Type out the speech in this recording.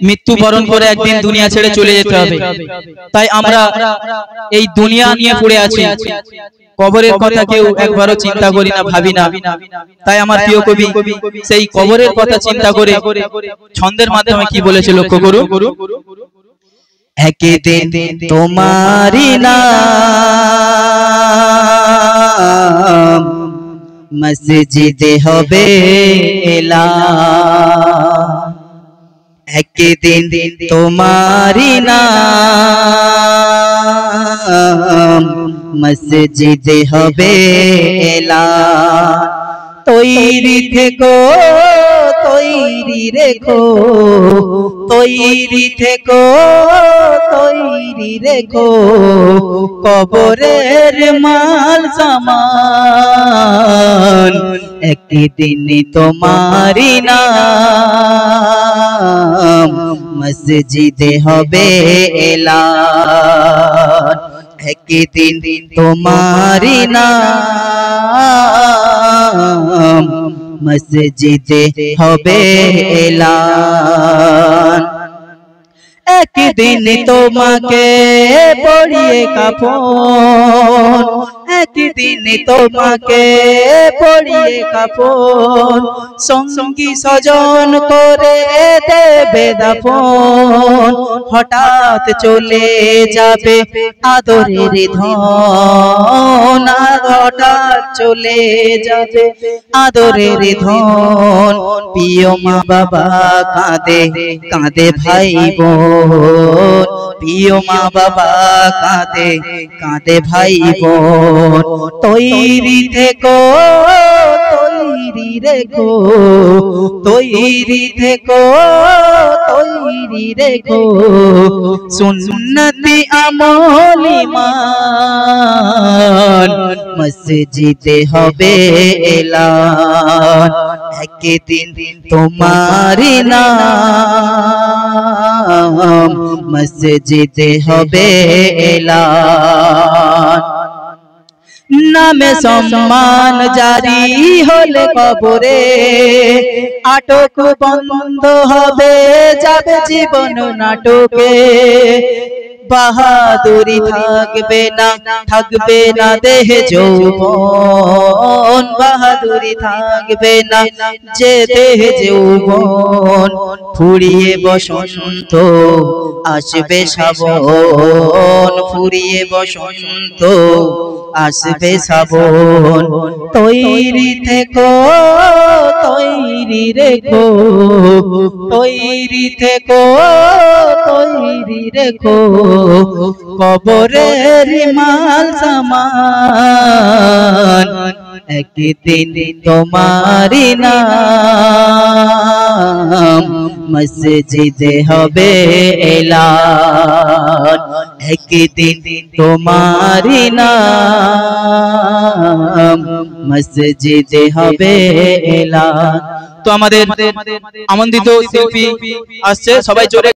মৃত্যুবরণ করে একদিন দুনিয়া ছেড়ে চলে যেতে হবে। তাই আমরা এই দুনিয়া নিয়ে পড়ে আছি, কবরের কথা কেউ একবারও চিন্তা করি না, ভাবি না। তাই আমার প্রিয় কবি সেই কবরের কথা চিন্তা করে ছন্দের মাধ্যমে কি বলেছে লক্ষ্য করুন। একদিন তোমারি নাম মসজিদে হবে এলান, একদিন তোমারি নাম মসজিদে হবে এলান। তৈরি থেকো, তৈরি রেখো, তৈরি থেকো, তৈরি রেখো, কবরের মাল সামান একদিন তোমারি নাম মসজিদে হবে এলান, একদিন তোমারি নাম মসজিদে হবে এলান। একদিন তোমাকে পরিয়ে কাফন, একদিন তোমাকে পরিয়ে কাফন, সঙ্গী স্বজন করে দেবে দাফন। হঠাৎ চলে যাবে আদরের ধন, হঠাৎ চলে যাবে আদরের ধন। প্রিয় মা বাবা কাঁদে কাঁদে ভাই বোন, প্রিয় মা বাবা কাঁদে কাঁদে ভাই বোন। তৈরি থেকো, তৈরি রেখো, তৈরি থেকো, তৈরি রেখো, সুন্নতি আমল ঈমান মসজিদে হবে এলান, একদিন তোমারি নাম মসজিদে হবে এলান। নামে সম্মান জারি হলে কবরে আটক বন্ধ হবে, যাবে জীবন নাটকে। বাহাদুরি থাকবে না, থাকবে না দেহে যৌবন, বাহাদুরি থাকবে না যে দেহে যৌবন। ফুরিয়ে বসন্ত আসবে শ্রাবণ, ফুরিয়ে বসন্ত আসবে শ্রাবণ। তৈরি থেকো, তৈরি রেখো, তৈরি থেকো, তৈরি রেখো, কবরের মাল সামান একদিন তোমারি নাম মসজিদে হবে এলান, একদিন তোমারি নাম মসজিদে হবে এলান। তো আমাদের আমন্ত্রিত শিল্পী আসছে, সবাই জোরে